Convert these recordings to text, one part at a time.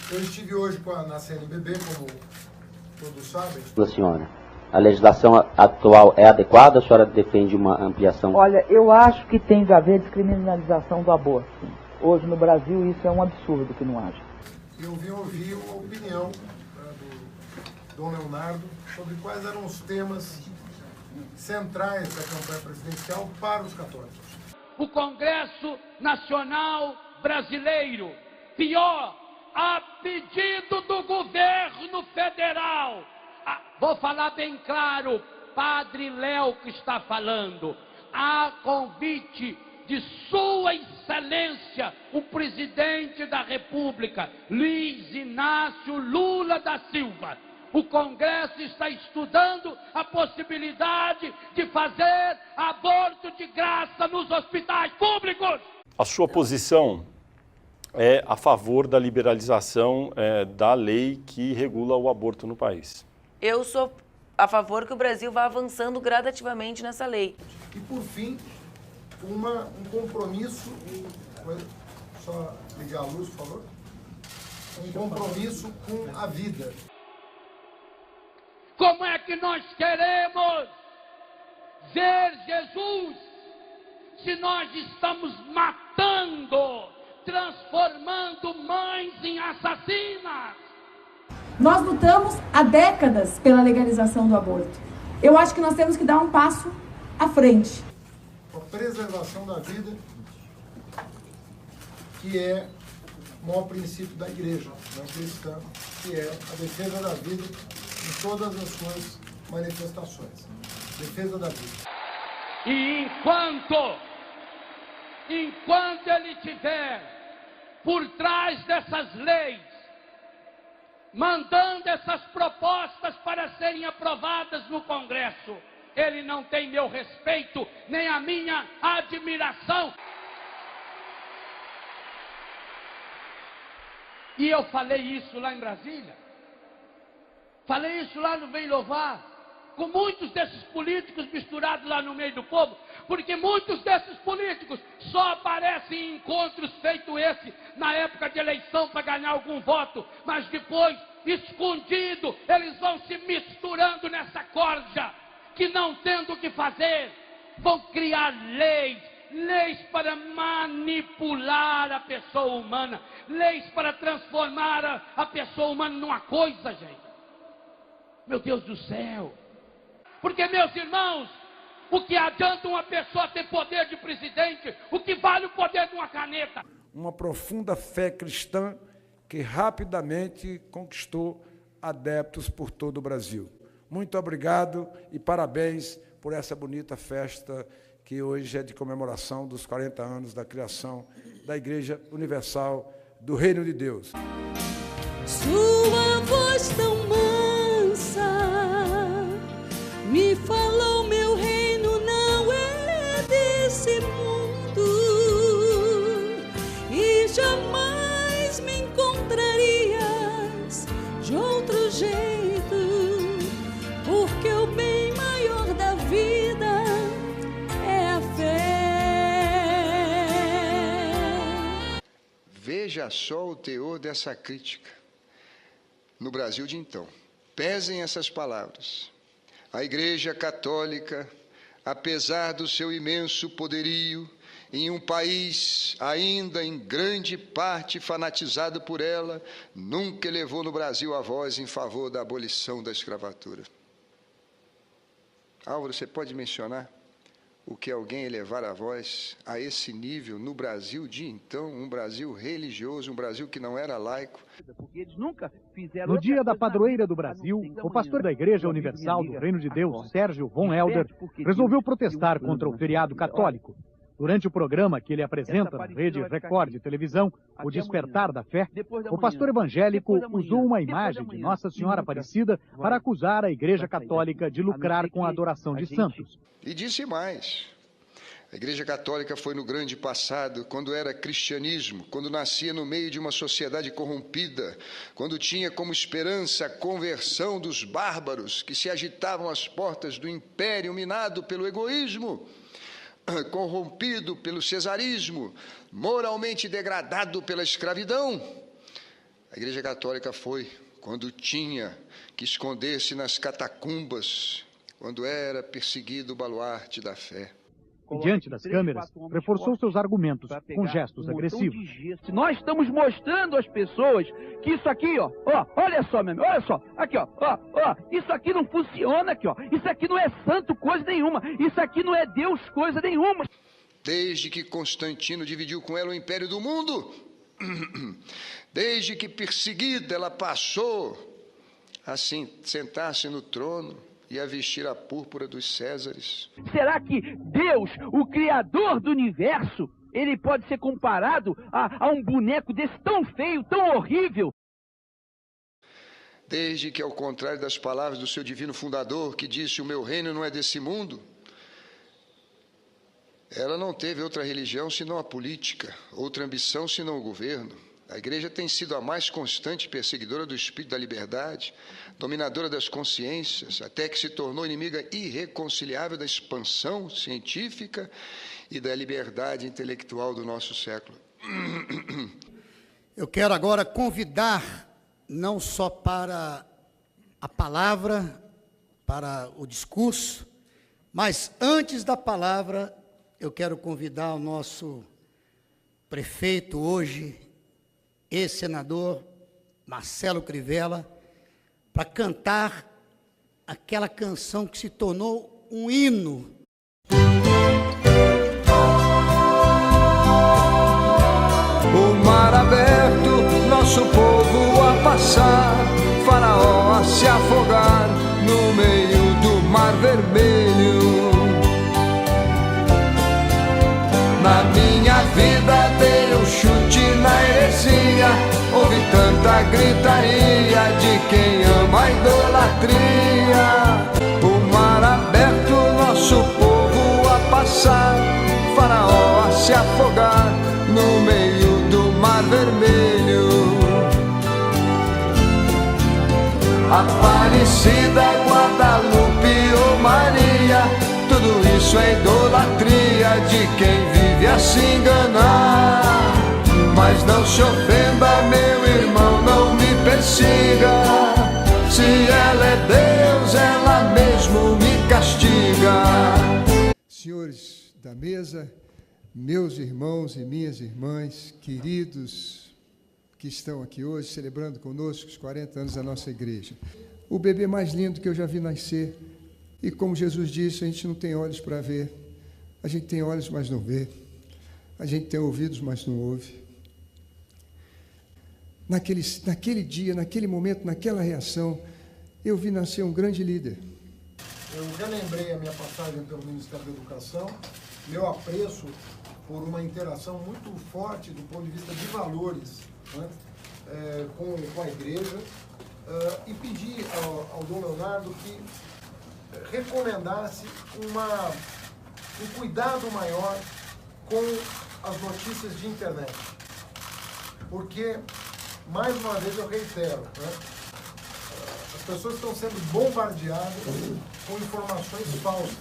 Eu estive hoje na CNBB, como todos sabem. Senhora, a legislação atual é adequada? A senhora defende uma ampliação? Olha, eu acho que tem de haver descriminalização do aborto. Hoje no Brasil isso é um absurdo que não haja. Eu vim ouvir a opinião do Dom Leonardo sobre quais eram os temas centrais da campanha presidencial para os católicos. O Congresso Nacional Brasileiro, pior, a pedido do governo federal. Vou falar bem claro, Padre Léo que está falando, a convite de Sua Excelência, o Presidente da República, Luiz Inácio Lula da Silva. O Congresso está estudando a possibilidade de fazer aborto de graça nos hospitais públicos. A sua posição é a favor da liberalização da lei que regula o aborto no país? Eu sou a favor que o Brasil vá avançando gradativamente nessa lei. E, por fim, um compromisso, só ligar a luz, por favor, um compromisso com a vida. Como é que nós queremos ver Jesus se nós estamos matando, transformando mães em assassinas? Nós lutamos há décadas pela legalização do aborto. Eu acho que nós temos que dar um passo à frente. A preservação da vida, que é o maior princípio da igreja cristã, que é a defesa da vida em todas as suas manifestações. Defesa da vida. E enquanto ele estiver por trás dessas leis, mandando essas propostas para serem aprovadas no Congresso, ele não tem meu respeito, nem a minha admiração. E eu falei isso lá em Brasília. Falei isso lá no Vem Louvar, com muitos desses políticos misturados lá no meio do povo, porque muitos desses políticos só aparecem em encontros feito esse na época de eleição para ganhar algum voto, mas depois, escondido, eles vão se misturando nessa corja, que não tendo o que fazer, vão criar leis para manipular a pessoa humana, leis para transformar a pessoa humana numa coisa, gente. Meu Deus do céu. Porque, meus irmãos, o que adianta uma pessoa ter poder de presidente? O que vale o poder de uma caneta? Uma profunda fé cristã que rapidamente conquistou adeptos por todo o Brasil. Muito obrigado e parabéns por essa bonita festa que hoje é de comemoração dos 40 anos da criação da Igreja Universal do Reino de Deus. Sua voz tão mansa me falou, meu reino não é desse mundo e jamais me encontrarias de outro jeito, porque o bem maior da vida é a fé. Veja só o teor dessa crítica. No Brasil de então, pesem essas palavras. A Igreja Católica, apesar do seu imenso poderio, em um país ainda em grande parte fanatizado por ela, nunca elevou no Brasil a voz em favor da abolição da escravatura. Álvaro, você pode mencionar o que alguém elevar a voz a esse nível no Brasil de então, um Brasil religioso, um Brasil que não era laico? No dia da padroeira do Brasil, o pastor da Igreja Universal do Reino de Deus, Sérgio von Helder, resolveu protestar contra o feriado católico. Durante o programa que ele apresenta na Rede Record de televisão, O Despertar da Fé, o pastor evangélico usou uma imagem de Nossa Senhora Aparecida para acusar a Igreja Católica de lucrar com a adoração de santos. E disse mais. A Igreja Católica foi no grande passado, quando era cristianismo, quando nascia no meio de uma sociedade corrompida, quando tinha como esperança a conversão dos bárbaros que se agitavam às portas do império minado pelo egoísmo, corrompido pelo cesarismo, moralmente degradado pela escravidão. A Igreja Católica foi quando tinha que esconder-se nas catacumbas, quando era perseguido o baluarte da fé. E diante das câmeras, reforçou seus argumentos com gestos agressivos. Nós estamos mostrando às pessoas que isso aqui, olha só, meu amigo, olha só, aqui, isso aqui não funciona aqui, isso aqui não é santo coisa nenhuma, isso aqui não é Deus coisa nenhuma. Desde que Constantino dividiu com ela o império do mundo, desde que perseguida ela passou a sentar-se no trono e a vestir a púrpura dos Césares. Será que Deus, o Criador do universo, ele pode ser comparado a um boneco desse tão feio, tão horrível? Desde que, ao contrário das palavras do seu divino fundador, que disse: o meu reino não é desse mundo, ela não teve outra religião senão a política, outra ambição senão o governo. A Igreja tem sido a mais constante perseguidora do espírito da liberdade, dominadora das consciências, até que se tornou inimiga irreconciliável da expansão científica e da liberdade intelectual do nosso século. Eu quero agora convidar, não só para a palavra, para o discurso, mas antes da palavra, eu quero convidar o nosso prefeito hoje, ex-senador Marcelo Crivella, para cantar aquela canção que se tornou um hino. O mar aberto, nosso povo a passar, Faraó a se afogar no meio do mar vermelho. Na minha vida dei um chute na heresia, houve tanta gritaria de quem ama a idolatria. O mar aberto, nosso povo a passar, Faraó a se afogar no meio do mar vermelho. Aparecida, Guadalupe ou Maria, tudo isso é idolatria de quem vive a se enganar. Mas não se ofenda, meu irmão, não me persiga. Se ela é Deus, ela mesmo me castiga. Senhores da mesa, meus irmãos e minhas irmãs, queridos que estão aqui hoje celebrando conosco os 40 anos da nossa igreja. O bebê mais lindo que eu já vi nascer. E como Jesus disse, a gente não tem olhos para ver, a gente tem olhos, mas não vê, a gente tem ouvidos, mas não ouve. Naquele dia, naquele momento, naquela reação, eu vi nascer um grande líder. Eu relembrei a minha passagem pelo Ministério da Educação, meu apreço por uma interação muito forte do ponto de vista de valores, né, com a igreja, e pedi ao Dom Leonardo que recomendasse um cuidado maior com as notícias de internet. Porque, mais uma vez eu reitero, né, as pessoas estão sendo bombardeadas com informações falsas.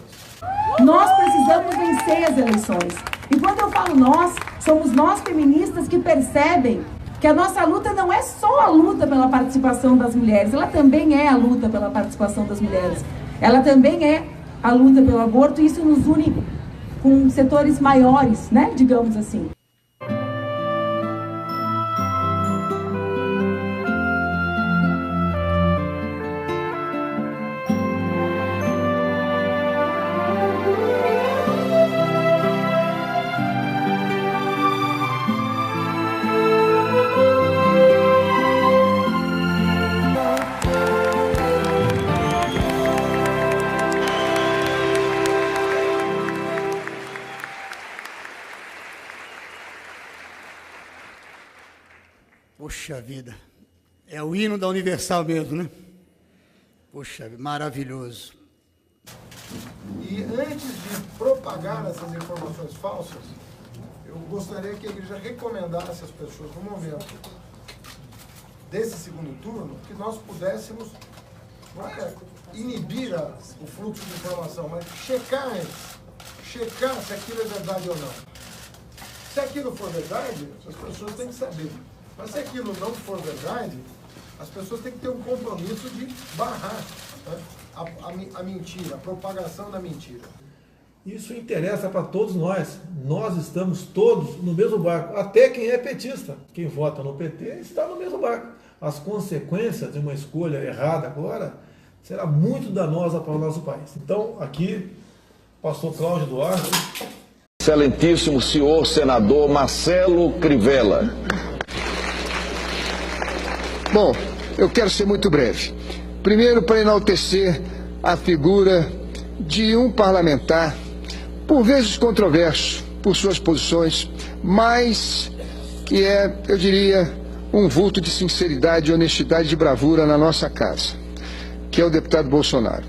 Nós precisamos vencer as eleições. E quando eu falo nós, somos nós feministas que percebem que a nossa luta não é só a luta pela participação das mulheres, ela também é a luta pela participação das mulheres. Ela também é a luta pelo aborto, e isso nos une com setores maiores, né, digamos assim. Poxa vida, é o hino da Universal mesmo, né? Poxa, maravilhoso. E antes de propagar essas informações falsas, eu gostaria que a igreja recomendasse às pessoas, no momento desse segundo turno, que nós pudéssemos, não é inibir o fluxo de informação, mas checar antes, checar se aquilo é verdade ou não. Se aquilo for verdade, as pessoas têm que saber. Mas se aquilo não for verdade, as pessoas têm que ter um compromisso de barrar, né, a mentira, a propagação da mentira. Isso interessa para todos nós. Nós estamos todos no mesmo barco. Até quem é petista. Quem vota no PT está no mesmo barco. As consequências de uma escolha errada agora será muito danosa para o nosso país. Então, aqui, pastor Cláudio Duarte. Excelentíssimo senhor senador Marcelo Crivella. Bom, eu quero ser muito breve. Primeiro, para enaltecer a figura de um parlamentar, por vezes controverso por suas posições, mas que é, eu diria, um vulto de sinceridade, honestidade e bravura na nossa casa, que é o deputado Bolsonaro.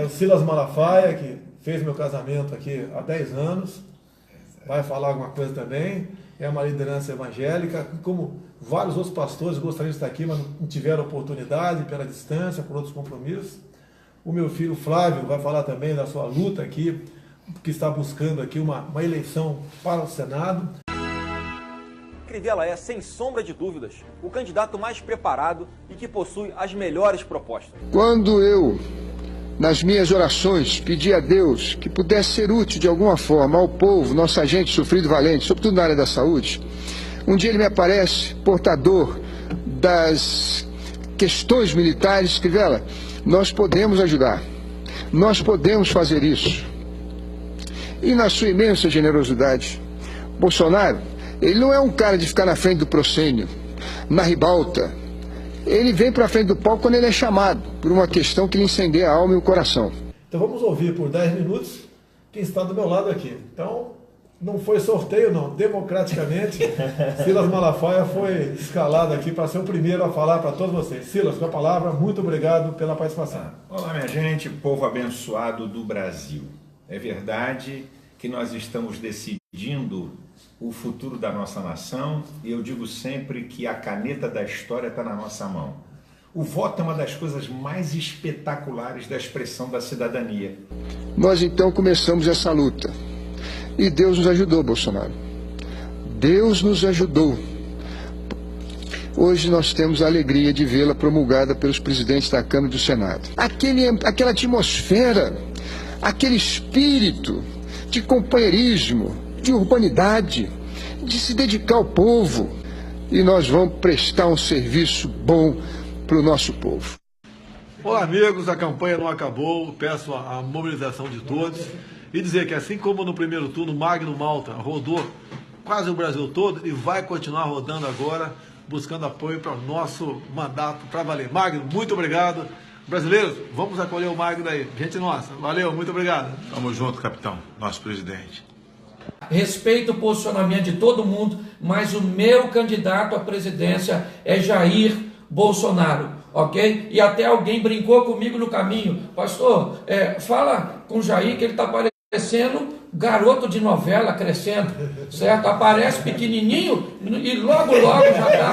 O Silas Malafaia, que fez meu casamento aqui há 10 anos, vai falar alguma coisa também, é uma liderança evangélica, como vários outros pastores gostariam de estar aqui, mas não tiveram oportunidade pela distância, por outros compromissos. O meu filho Flávio vai falar também da sua luta aqui, que está buscando aqui uma eleição para o Senado. Crivella é, sem sombra de dúvidas, o candidato mais preparado e que possui as melhores propostas. Quando eu, nas minhas orações, pedi a Deus que pudesse ser útil de alguma forma ao povo, nossa gente sofrido e valente, sobretudo na área da saúde, um dia ele me aparece, portador das questões militares. Crivella, nós podemos ajudar, nós podemos fazer isso. E na sua imensa generosidade, Bolsonaro, ele não é um cara de ficar na frente do proscênio, na ribalta. Ele vem para a frente do palco quando ele é chamado, por uma questão que lhe incendeia a alma e o coração. Então vamos ouvir por 10 minutos quem está do meu lado aqui. Então, não foi sorteio não, democraticamente, Silas Malafaia foi escalado aqui para ser o primeiro a falar para todos vocês. Silas, com a palavra, muito obrigado pela participação. Olá, minha gente, povo abençoado do Brasil. É verdade que nós estamos decidindo o futuro da nossa nação e eu digo sempre que a caneta da história está na nossa mão. O voto é uma das coisas mais espetaculares da expressão da cidadania. Nós então começamos essa luta. E Deus nos ajudou, Bolsonaro. Deus nos ajudou. Hoje nós temos a alegria de vê-la promulgada pelos presidentes da Câmara e do Senado. Aquela atmosfera, aquele espírito de companheirismo, de urbanidade, de se dedicar ao povo. E nós vamos prestar um serviço bom para o nosso povo. Olá, amigos, a campanha não acabou, peço a mobilização de todos e dizer que assim como no primeiro turno Magno Malta rodou quase o Brasil todo e vai continuar rodando agora, buscando apoio para o nosso mandato para valer. Magno, muito obrigado. Brasileiros, vamos acolher o Magno aí, gente nossa, valeu, muito obrigado. Tamo junto, capitão, nosso presidente. Respeito o posicionamento de todo mundo, mas o meu candidato à presidência é Jair Bolsonaro, ok? E até alguém brincou comigo no caminho, pastor, fala com o Jair que ele está parecendo garoto de novela crescendo, certo? Aparece pequenininho e logo já está.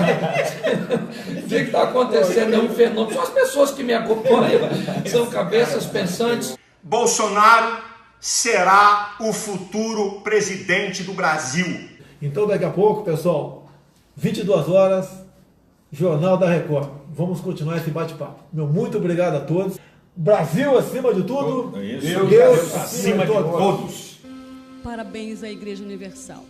O que está acontecendo? É um fenômeno. São as pessoas que me acompanham, são cabeças pensantes. Bolsonaro será o futuro presidente do Brasil. Então daqui a pouco, pessoal, 22 horas, Jornal da Record. Vamos continuar esse bate-papo. Meu muito obrigado a todos. Brasil acima de tudo. Deus acima de todos. Parabéns à Igreja Universal.